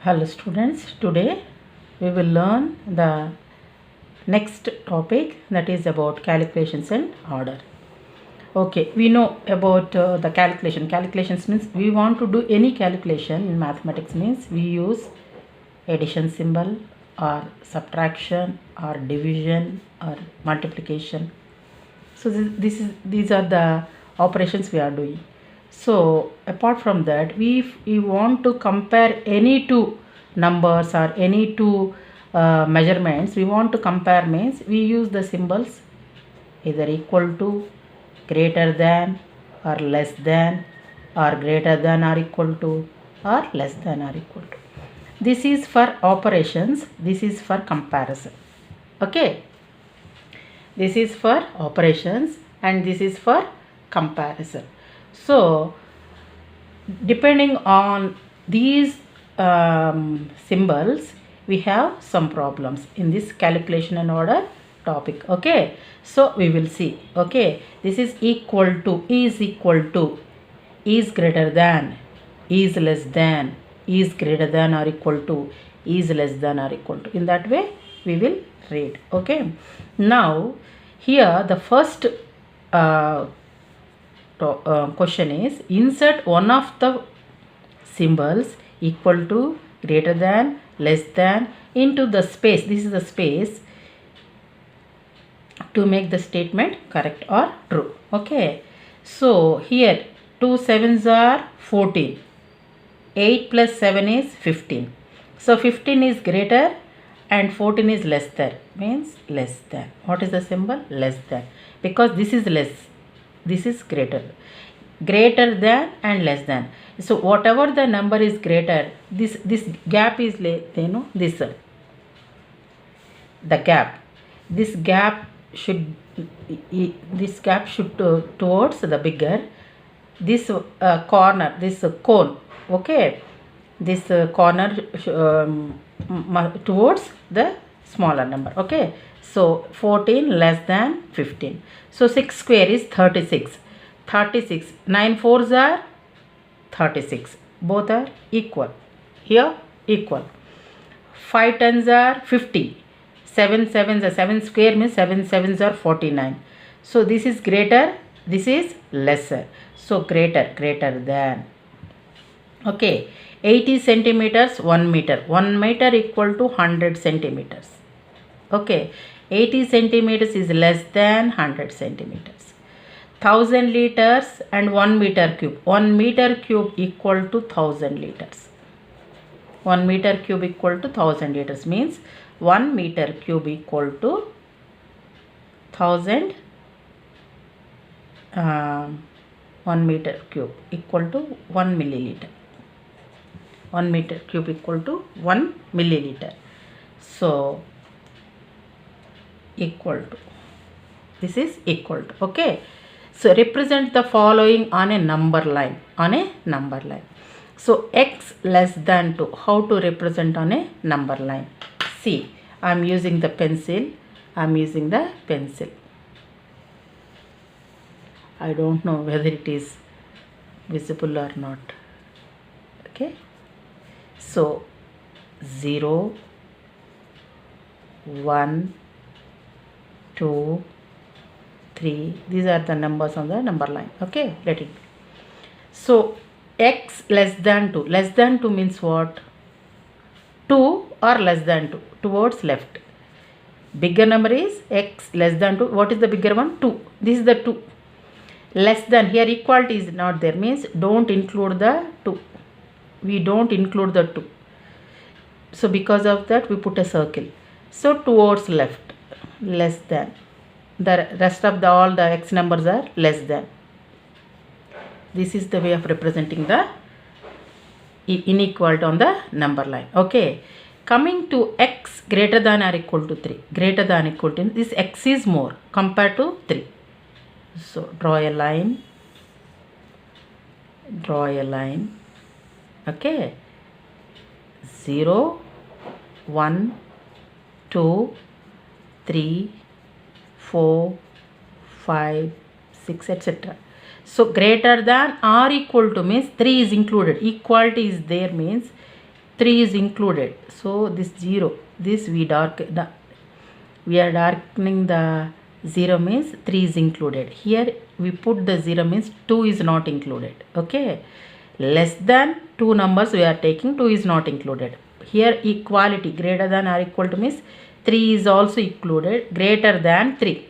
Hello students, today we will learn the next topic, that is about calculations and order. Okay, we know about the calculation. Calculations means we want to do any calculation in mathematics, means we use addition symbol or subtraction or division or multiplication. So these are the operations we are doing. So apart from that, if we want to compare any two numbers or any two measurements, we want to compare, means we use the symbols either equal to, greater than, or less than, or greater than or equal to, or less than or equal to. This is for operations, this is for comparison. Okay, this is for operations and this is for comparison. So depending on these symbols, we have some problems in this calculation and order topic. Okay, so we will see. Okay, this is equal to, is equal to, is greater than, is less than, is greater than or equal to, is less than or equal to. In that way we will read. Okay, now here the first question is, insert one of the symbols equal to, greater than, less than into the space. This is the space to make the statement correct or true. Okay, so here 2 7s are 14, 8 plus 7 is 15. So 15 is greater and 14 is less than, means less than. What is the symbol? Less than, because this is less, this is greater. Greater than and less than. So whatever the number is greater, this gap is this the gap. This gap should towards the bigger. This corner, this cone. Okay, this corner towards the smaller number. Okay, so 14 less than 15. So 6 square is 36. 36. 9 4s are 36. Both are equal. Here equal. 5 10s are 50. 7 7s are 7 square means 7 7s are 49. So this is greater, this is lesser. So greater than. Okay, 80 centimeters 1 meter. 1 meter equal to 100 centimeters. Okay, 80 centimeters is less than 100 centimeters. 1000 liters and 1 meter cube. 1 meter cube equal to 1000 liters. 1 meter cube equal to 1000 liters means 1 meter cube equal to 1000. 1 meter cube equal to 1 milliliter. 1 meter cube equal to 1 milliliter. So equal to, this is equal to. Okay, so represent the following on a number line. On a number line. So x less than 2. How to represent on a number line? See, I am using the pencil. I am using the pencil. I don't know whether it is visible or not. Okay. So 0, 1, 2, 3. These are the numbers on the number line. Okay, let it be. So x less than 2. Less than 2 means what? 2 or less than 2 towards left. Bigger number is x less than 2. What is the bigger one? 2. This is the 2. Less than, here equality is not there, means don't include the 2. We don't include the 2. So because of that we put a circle. So towards left, less than. The rest of all the x numbers are less than. This is the way of representing the inequality on the number line. Okay, coming to x greater than or equal to 3. Greater than or equal to, this x is more compared to 3. So draw a line. Draw a line. Okay, 0, 1, 2, 3, 4, 5, 6, etc. So greater than or equal to means 3 is included. Equality is there means 3 is included. So this 0, this we are darkening the 0 means 3 is included. Here we put the 0 means 2 is not included. Okay, less than 2 numbers we are taking, 2 is not included. Here equality, greater than or equal to means 3 is also included, greater than 3.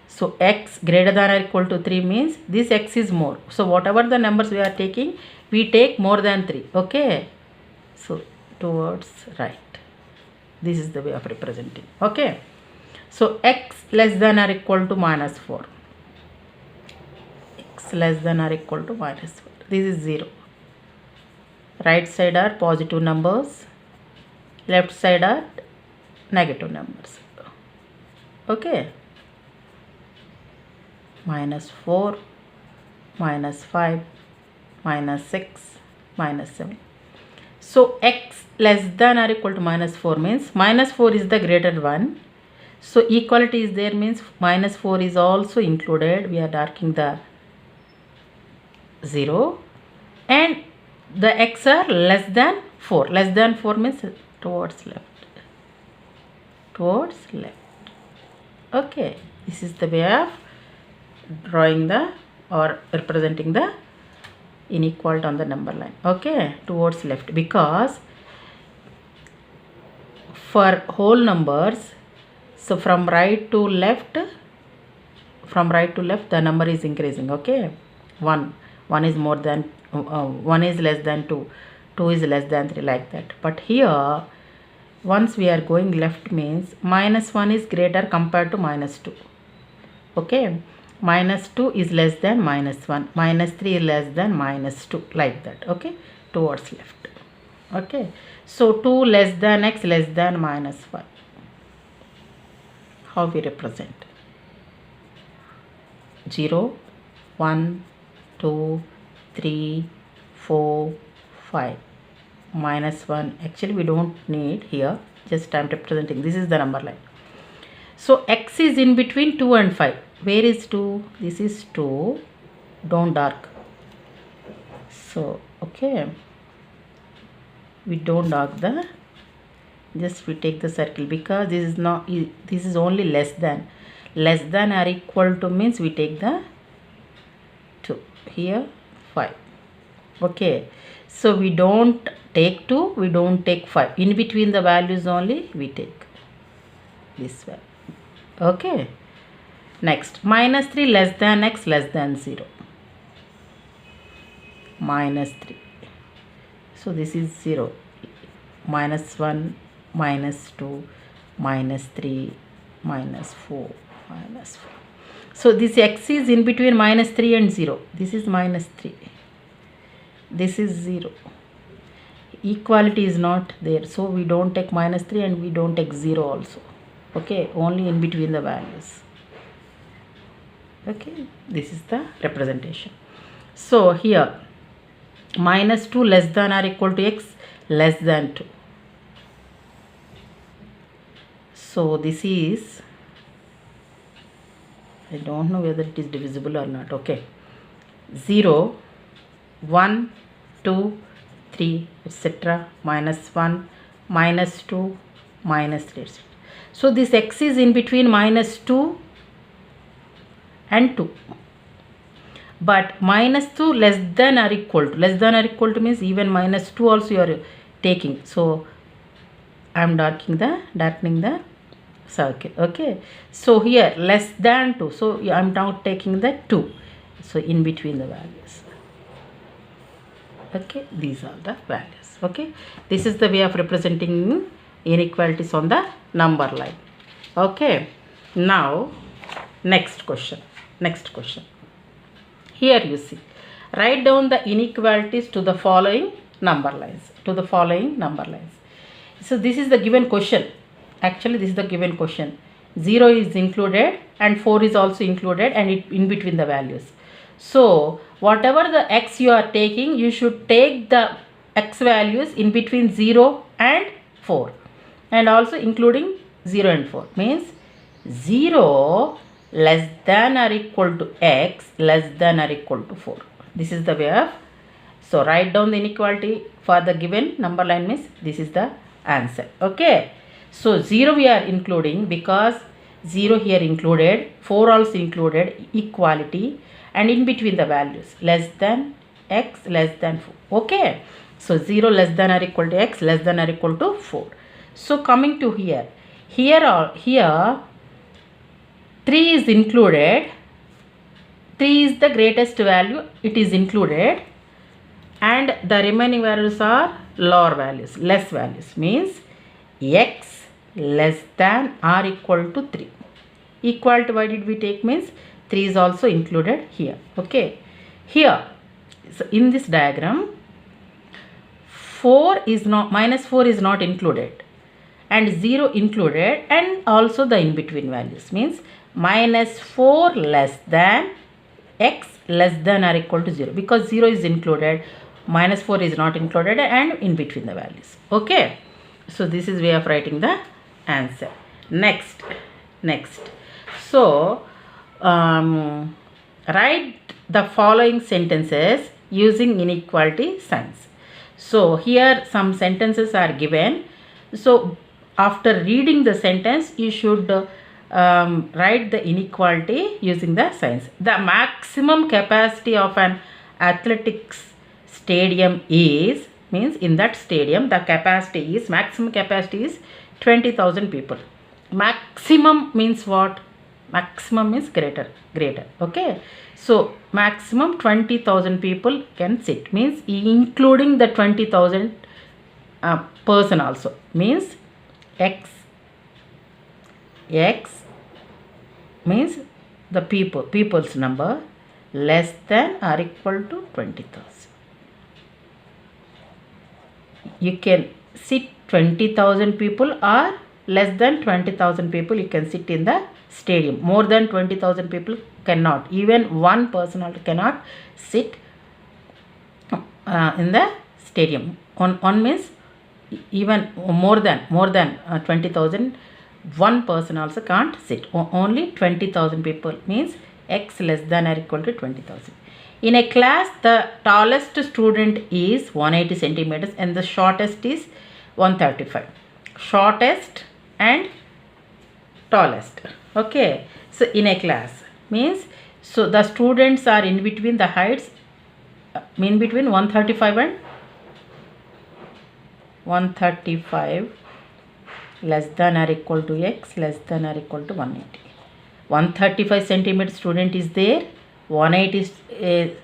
So x greater than or equal to 3 means this x is more. So whatever the numbers we are taking, we take more than 3. Okay, so towards right. This is the way of representing. Okay, so x less than or equal to minus 4. X less than or equal to minus 4. This is 0. Right side are positive numbers, left side are negative numbers. Okay, minus 4, minus 5, minus 6, minus 7. So x less than or equal to minus 4 means minus 4 is the greater one. So equality is there means minus 4 is also included. We are darkening the 0, and the x are less than 4. Less than 4 means towards left. Towards left. Okay, this is the way of drawing the or representing the inequality on the number line. Okay, towards left, because for whole numbers, so from right to left the number is increasing. Okay, 1 is more than 1 is less than 2, 2 is less than 3, like that. But here once we are going left means minus 1 is greater compared to minus 2. Okay, minus 2 is less than minus 1, minus 3 is less than minus 2, like that. Okay, towards left. Okay, so 2 less than x less than minus 5. How we represent? 0, 1, 2, 3, 4, 5. Minus 1, actually we don't need here, just I am representing, this is the number line. So x is in between 2 and 5. Where is 2? This is 2, don't dark. So okay, we don't dark the, just we take the circle, because this is not, this is only less than or equal to means we take the 2, here 5. Okay, so we don't take 2, we don't take 5, in between the values only we take this value. Okay, next, minus 3 less than x less than 0. Minus 3, so this is 0, minus 1, minus 2, minus 3, minus 4, minus 4. So this x is in between minus 3 and 0. This is minus 3, this is 0. Equality is not there, so we don't take minus 3 and we don't take 0 also. Okay, only in between the values. Okay, this is the representation. So here minus 2 less than or equal to x less than 2. So this is, I don't know whether it is divisible or not. Okay, 0, 1, 2, 3, etc. minus 1, minus 2, minus 3, etc. So this x is in between minus 2 and 2. But minus 2 less than or equal to means even minus 2 also you are taking. So I am darkening the circle. Okay, so here less than 2, so I am now taking the 2, so in between the values. Okay, these are the values. Okay, this is the way of representing inequalities on the number line. Okay, now next question. Here you see, write down the inequalities to the following number lines. So this is the given question. Actually this is the given question. 0 is included and 4 is also included, and it in between the values. So whatever the x you are taking, you should take the x values in between 0 and 4, and also including 0 and 4, means 0 less than or equal to x less than or equal to 4. This is the way of So write down the inequality for the given number line means this is the answer. Okay. So 0 we are including because 0 here included, 4 also included, equality, and in between the values less than x less than 4. Okay. So 0 less than or equal to x less than or equal to 4. So coming to here 3 is included. 3 is the greatest value, it is included, and the remaining values are lower values, less values, means x less than or equal to 3. Equal to why did we take means 3 is also included here. Okay. Here, so in this diagram, minus 4 is not included and 0 included, and also the in between values means minus 4 less than x less than or equal to 0, because 0 is included, minus 4 is not included, and in between the values. Okay. So this is way of writing the answer. Next. So write the following sentences using inequality signs. So here some sentences are given. So after reading the sentence, you should write the inequality using the signs. The maximum capacity of an athletics stadium is, means in that stadium the maximum capacity is 20,000 people. Maximum means what? Maximum means greater. Okay. So maximum 20,000 people can sit, means including the 20,000 person also, means x means the people's number less than or equal to 20,000. You can sit 20,000 people or less than 20,000 people you can sit in the stadium. More than 20,000 people cannot. Even one person also cannot sit in the stadium. On means even more than 20,000, one person also can't sit. Only 20,000 people means x less than or equal to 20,000. In a class, the tallest student is 180 centimeters and the shortest is 135. Shortest and tallest. Okay. So in a class means, so the students are in between the heights, in between 135 and 135 less than or equal to x less than or equal to 180. 135 centimeter student is there, 180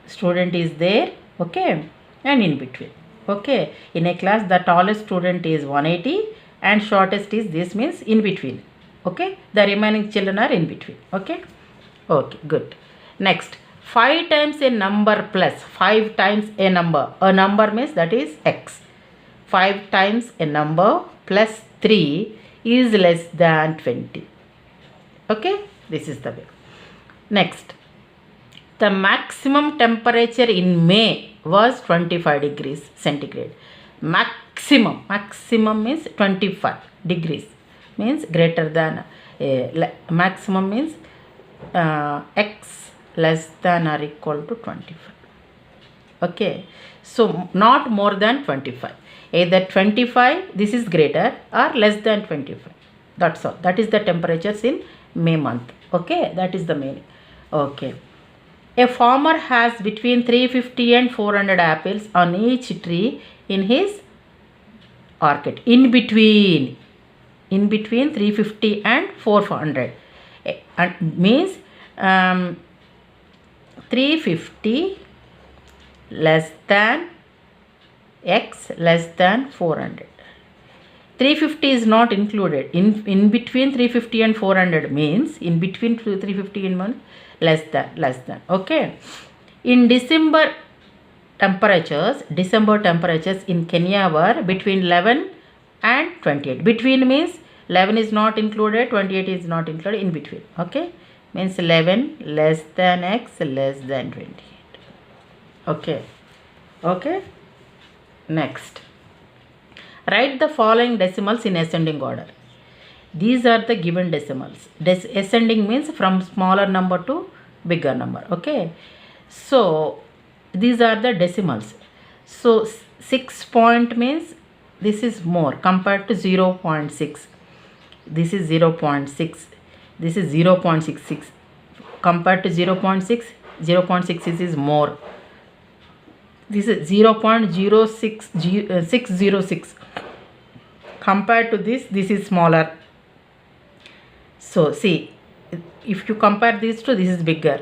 student is there. Okay, and in between. Okay, in a class the tallest student is 180 and shortest is this, means in between. Okay, the remaining children are in between. Okay, good. Next, 5 times a number plus 5 times a number means that is x. 5 times a number plus 3 is less than 20. Okay, this is the way. Next, the maximum temperature in May was 25 degrees centigrade. Maximum means 25 degrees, means greater than, maximum means x less than or equal to 25. Okay, so not more than 25. Either 25, this is greater, or less than 25. That's all. That is the temperatures in May month. Okay, that is the meaning. Okay. A farmer has between 350 and 400 apples on each tree in his orchard. In between 350 and 400. Means 350 less than x less than 400. 350 is not included. In between 350 and 400 means in between 350 and 1 less than. Okay. In December temperatures in Kenya were between 11 and 28. Between means 11 is not included, 28 is not included, in between. Okay, means 11 less than x less than 28. Okay. Next, write the following decimals in ascending order. These are the given decimals. Ascending means from smaller number to bigger number. Okay, so these are the decimals. So 6 point means this is more compared to 0.6. This is 0.6. This is 0.66 compared to 0.6. 0.6 is more. This is 0.06 compared to this is smaller. So see, if you compare these two, this is bigger.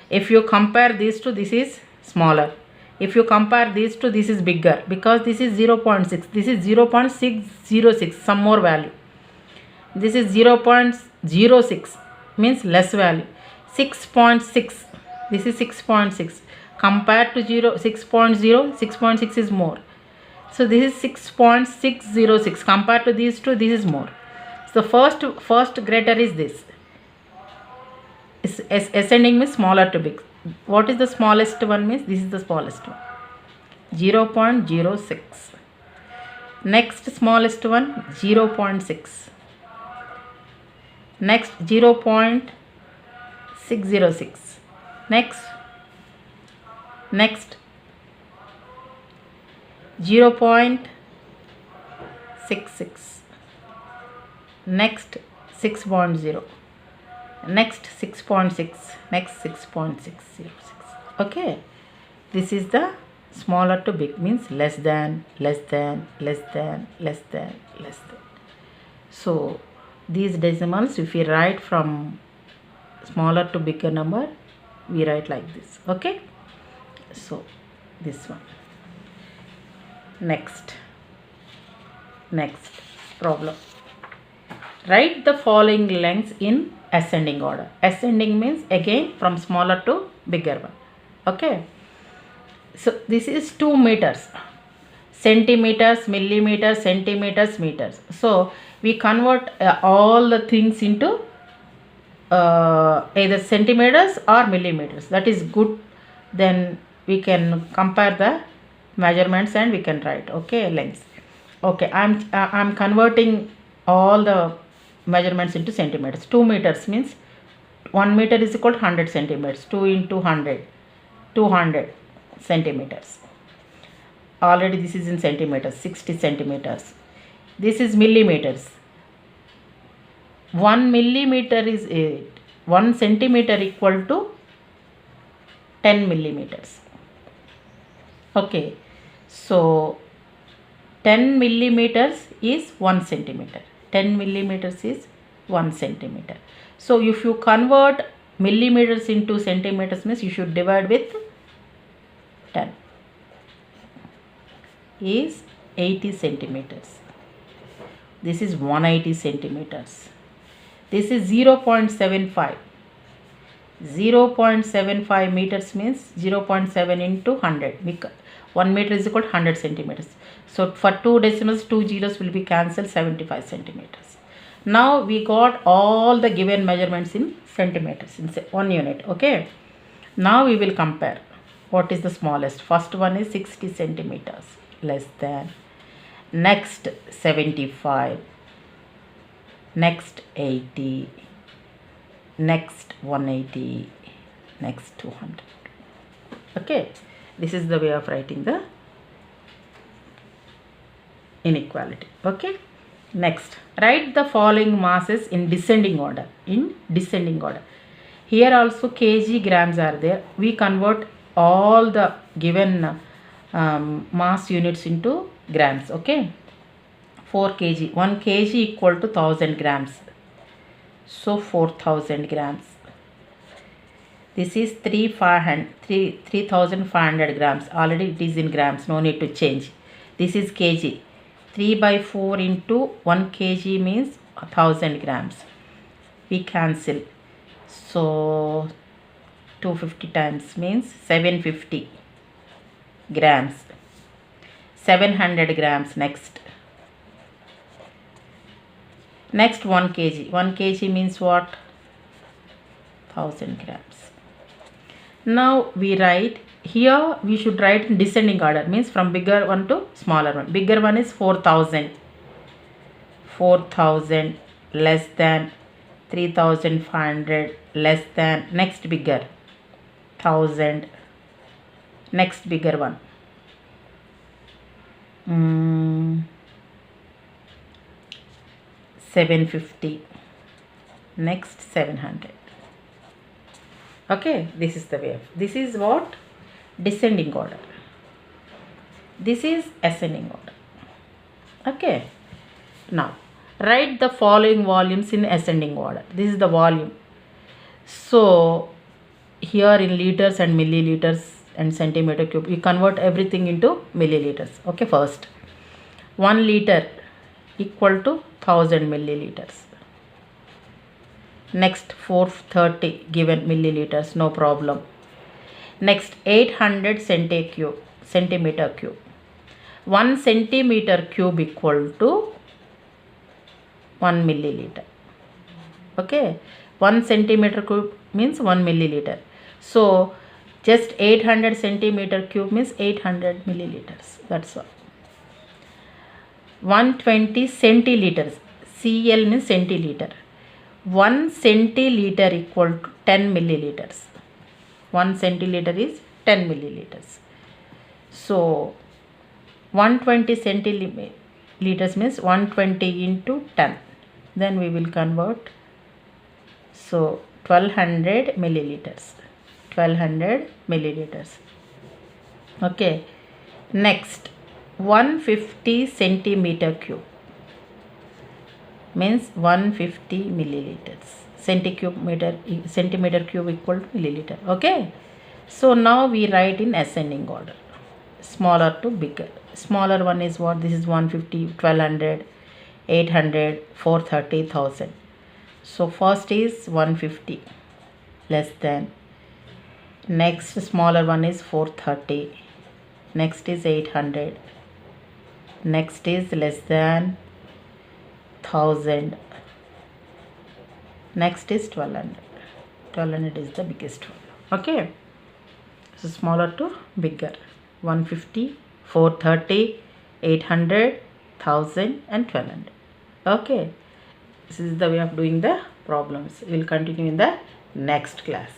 If you compare these two, this is smaller. If you compare these two, this is bigger because this is 0.6. This is 0.606, some more value. This is 0.06 means less value. 6.6, this is 6.6 compared to 6.0, 6.6 is more. So this is 6.606 compared to these two, this is more. So first greater is this. Ascending means smaller to big. What is the smallest one means? This is the smallest one, 0.06. Next smallest one, 0.6. Next 0.606. Next 0.66. Next 6.0. Next 6.6. Next 6.606. Okay, this is the smaller to big, means less than. So these decimals, if we write from smaller to bigger number, we write like this. Okay, so this one. Next problem. Write the following lengths in ascending order. Ascending means again from smaller to bigger one. Okay, so this is 2 meters, centimeters, millimeters, centimeters, meters. So we convert all the things into either centimeters or millimeters. That is good. Then we can compare the measurements and we can write. Okay, lengths. Okay, I'm converting all the measurements into centimeters. 2 meters means 1 meter is equal to 100 centimeters. 2 into 100, 200 centimeters. Already this is in centimeters, 60 centimeters. This is millimeters. 1 millimeter is 1 centimeter equal to 10 millimeters. Okay, so 10 millimeters is 1 centimeter. 10 millimeters is 1 centimeter. So if you convert millimeters into centimeters means you should divide with 10. Is 80 centimeters. This is 180 centimeters. This is 0.75. 0.75 meters means 0.7 into 100. 1 meter is equal to 100 centimeters. So for 2 decimals, 2 zeros will be cancelled, 75 centimeters. Now we got all the given measurements in centimeters, in 1 unit. Okay. Now we will compare. What is the smallest? First one is 60 centimeters, less than. Next 75. Next 80. Next 180. Next 200. Okay. This is the way of writing the inequality. Okay. Next, write the following masses in descending order. Here also kg, grams are there. We convert all the given mass units into grams. Okay. 4 kg. 1 kg equal to 1000 grams. So 4000 grams. This is 3500 grams. Already it is in grams. No need to change. This is kg. 3/4 into 1 kg means 1000 grams. We cancel. So 250 times means 750 grams. 700 grams next. Next 1 kg. 1 kg means what? 1000 grams. Now we write, here we should write in descending order, means from bigger one to smaller one. Bigger one is 4000. 4000 less than 3500 less than, next bigger 1000 Next bigger one. 750. Next 700. Okay, this is the way of. This is what? Descending order. This is ascending order. Okay. Now, write the following volumes in ascending order. This is the volume. So, here in liters and milliliters and centimeter cube, you convert everything into milliliters. Okay, first. 1 liter equal to 1000 milliliters. Next 430 given milliliters, no problem. Next 800 centimeter cube. 1 centimeter cube equal to 1 milliliter. Okay, 1 centimeter cube means 1 milliliter. So just 800 centimeter cube means 800 milliliters. That's all. 120 centiliters. CL means centiliter. 1 centiliter equal to 10 milliliters. 1 centiliter is 10 milliliters. So 120 centiliters means 120 into 10. Then we will convert. So 1200 milliliters. 1200 milliliters. Okay. Next 150 centimeter cube means 150 milliliters. Centimeter cube equal to milliliter. Okay. So now we write in ascending order, smaller to bigger. Smaller one is what? This is 150, 1200, 800, 430, 1000. So first is 150 less than. Next smaller one is 430. Next is 800. Next is less than 1000. Next is 1200. 1200 is the biggest one. Okay. So smaller to bigger. 150, 430, 800, 1000 and 1200. Okay. This is the way of doing the problems. We will continue in the next class.